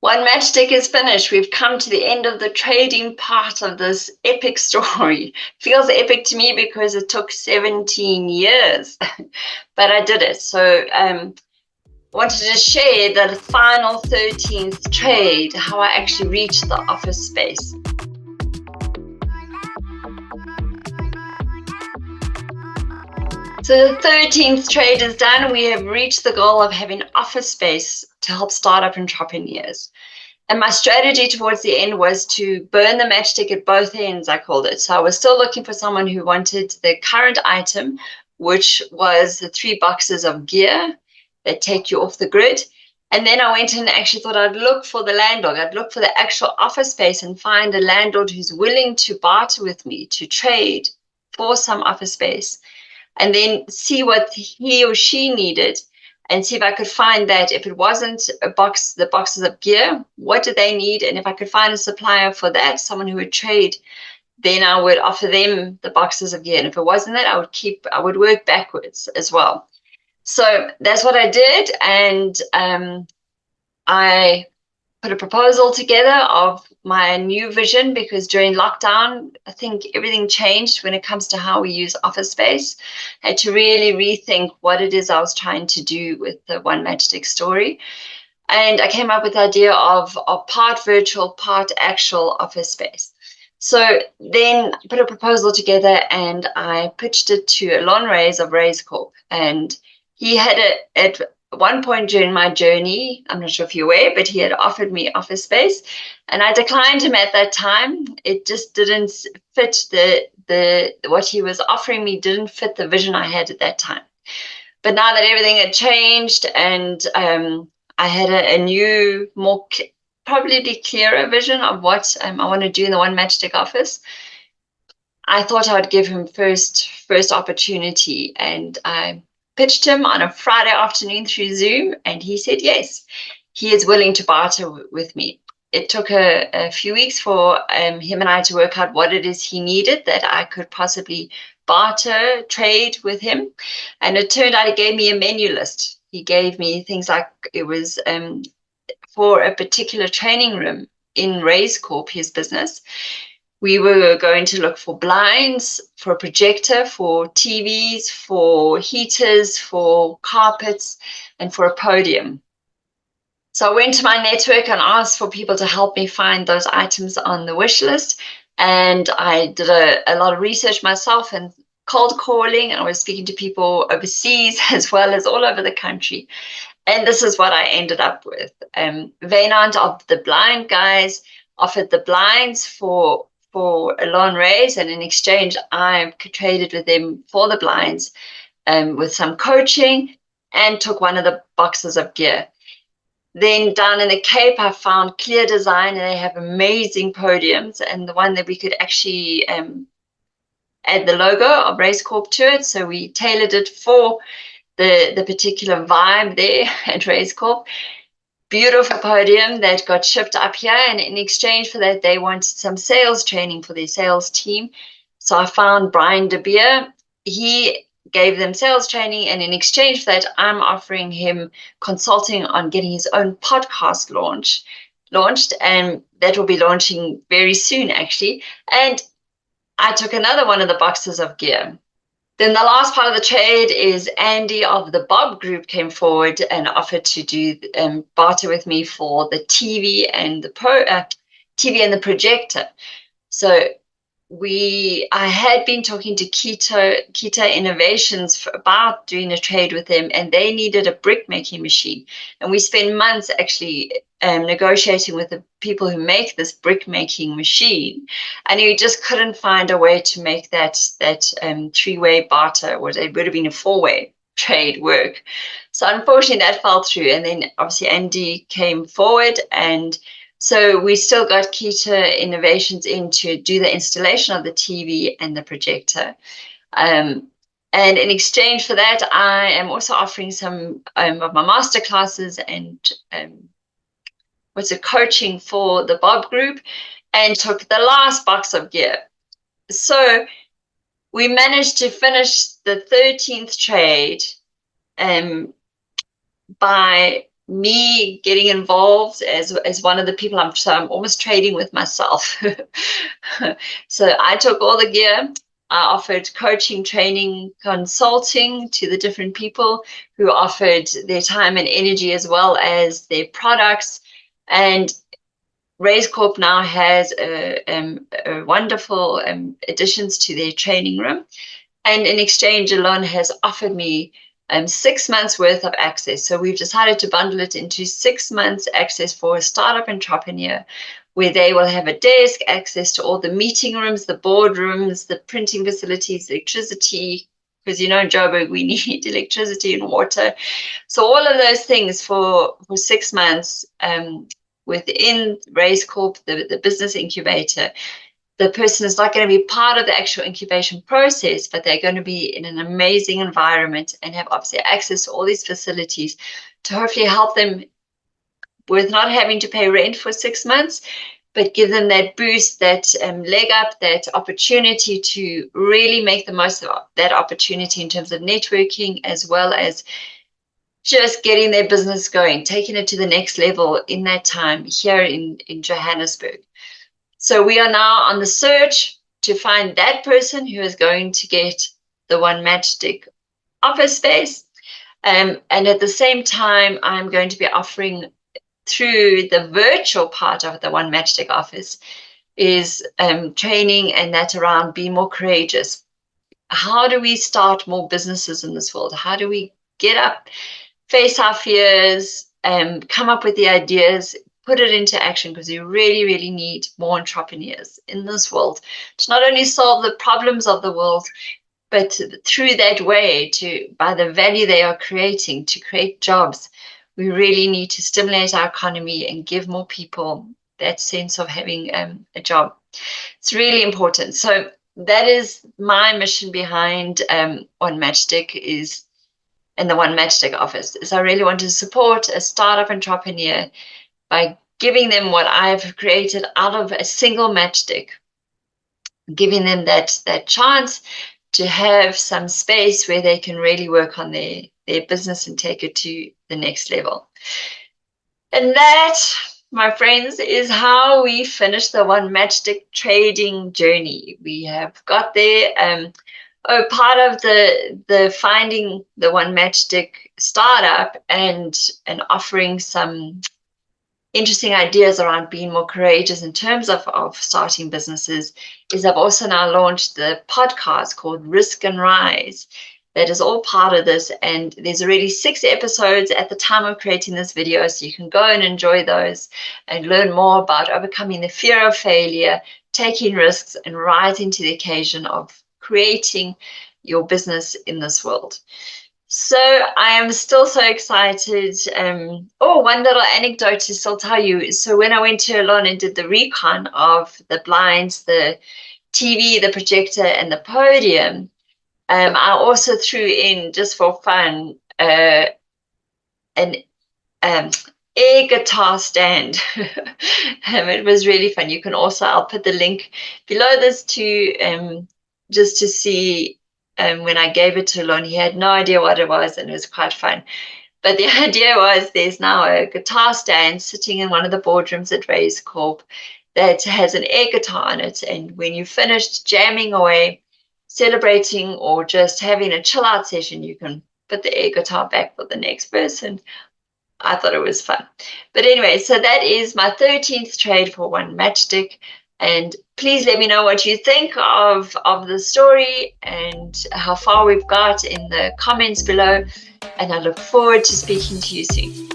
One matchstick is finished. We've come to the end of the trading part of this epic story. Feels epic to me because it took 17 years, but I did it. So wanted to share the final 13th trade, how I actually reached the office space. So the 13th trade is done. We have reached the goal of having office space to help startup entrepreneurs. And my strategy towards the end was to burn the matchstick at both ends, I called it. So I was still looking for someone who wanted the current item, which was the 3 boxes of gear that take you off the grid. And then I went and actually thought I'd look for the landlord. I'd look for the actual office space and find a landlord who's willing to barter with me, to trade for some office space, and then see what he or she needed and see if I could find that. If it wasn't the boxes of gear, what do they need? And if I could find a supplier for that, someone who would trade, then I would offer them the boxes of gear. And if it wasn't that, I would work backwards as well. So that's what I did. And I put a proposal together of my new vision, because during lockdown, I think everything changed when it comes to how we use office space. I had to really rethink what it is I was trying to do with the One Matchstick story. And I came up with the idea of part virtual, part actual office space. So then I put a proposal together and I pitched it to Alon Reyes of Reyes Corp. And he had at one point during my journey, I'm not sure if you're aware, but he had offered me office space, and I declined him at that time. It just didn't fit the what he was offering me didn't fit the vision I had at that time. But now that everything had changed and I had a new, more probably clearer vision of what I want to do in the One Matchstick office, I thought I would give him first opportunity, and I pitched him on a Friday afternoon through Zoom, and he said yes, he is willing to barter with me. It took a few weeks for him and I to work out what it is he needed that I could possibly barter, trade with him. And it turned out he gave me a menu list. He gave me things like, it was for a particular training room in Reyes Corp, his business. We were going to look for blinds, for a projector, for TVs, for heaters, for carpets, and for a podium. So I went to my network and asked for people to help me find those items on the wish list. And I did a lot of research myself and cold calling, and I was speaking to people overseas as well as all over the country. And this is what I ended up with. Vaynant of the blind guys offered the blinds for Alon Reyes, and in exchange, I traded with them for the blinds with some coaching and took one of the boxes of gear. Then down in the Cape, I found Clear Design, and they have amazing podiums, and the one that we could actually add the logo of Reyes Corp to it. So we tailored it for the particular vibe there at Reyes Corp. Beautiful podium that got shipped up here, and in exchange for that, they wanted some sales training for their sales team. So I found Brian De Beer. He gave them sales training, and in exchange for that, I'm offering him consulting on getting his own podcast launched, and that will be launching very soon, actually. And I took another one of the boxes of gear. Then the last part of the trade is Andy of the Bob Group came forward and offered to do barter with me for the TV and the projector. So I had been talking to Kita Innovations about doing a trade with them, and they needed a brick making machine. And we spent months actually negotiating with the people who make this brick making machine, and we just couldn't find a way to make that three-way barter, or it would have been a four-way trade work. So unfortunately that fell through, and then obviously Andy came forward, and so we still got Kita Innovations in to do the installation of the TV and the projector. And in exchange for that, I am also offering some of my master classes and coaching for the Bob Group, and took the last box of gear. So we managed to finish the 13th trade by me getting involved as one of the people. I'm almost trading with myself. So I took all the gear. I offered coaching, training, consulting to the different people who offered their time and energy as well as their products. And Raise Corp now has a wonderful additions to their training room. And in exchange, Alon has offered me 6 months worth of access. So we've decided to bundle it into 6 months access for a startup entrepreneur, where they will have a desk, access to all the meeting rooms, the boardrooms, the printing facilities, electricity, because in Joburg we need electricity and water. So all of those things for 6 months within Raise Corp, the business incubator. The person is not going to be part of the actual incubation process, but they're going to be in an amazing environment and have obviously access to all these facilities to hopefully help them with not having to pay rent for 6 months, but give them that boost, that leg up, that opportunity to really make the most of that opportunity in terms of networking, as well as just getting their business going, taking it to the next level in that time here in Johannesburg. So we are now on the search to find that person who is going to get the One Matchstick office space. And at the same time, I'm going to be offering through the virtual part of the One Matchstick office is training, and that's around being more courageous. How do we start more businesses in this world? How do we get up, face our fears, come up with the ideas, put it into action, because you really, really need more entrepreneurs in this world to not only solve the problems of the world, but through that way, by the value they are creating, to create jobs. We really need to stimulate our economy and give more people that sense of having a job. It's really important. So that is my mission behind One Matchstick and the One Matchstick office, is I really want to support a startup entrepreneur by giving them what I've created out of a single matchstick, giving them that chance to have some space where they can really work on their business and take it to the next level. And that, my friends, is how we finish the One Matchstick trading journey. We have got there. Part of the finding the One Matchstick startup and offering some interesting ideas around being more courageous in terms of starting businesses is I've also now launched the podcast called Risk and Rise. That is all part of this, and there's already 6 episodes at the time of creating this video, so you can go and enjoy those and learn more about overcoming the fear of failure, taking risks, and rising to the occasion of creating your business in this world. So I am still so excited. One little anecdote to still tell you. So when I went to Alon and did the recon of the blinds, the TV, the projector, and the podium, I also threw in, just for fun, an air guitar stand. It was really fun. You can also, I'll put the link below this to just to see. When I gave it to Lon, he had no idea what it was, and it was quite fun. But the idea was there's now a guitar stand sitting in one of the boardrooms at Raise Corp that has an air guitar on it. And when you finished jamming away, celebrating, or just having a chill out session, you can put the air guitar back for the next person. I thought it was fun. But anyway, so that is my 13th trade for One Matchstick. And please let me know what you think of the story and how far we've got in the comments below. And I look forward to speaking to you soon.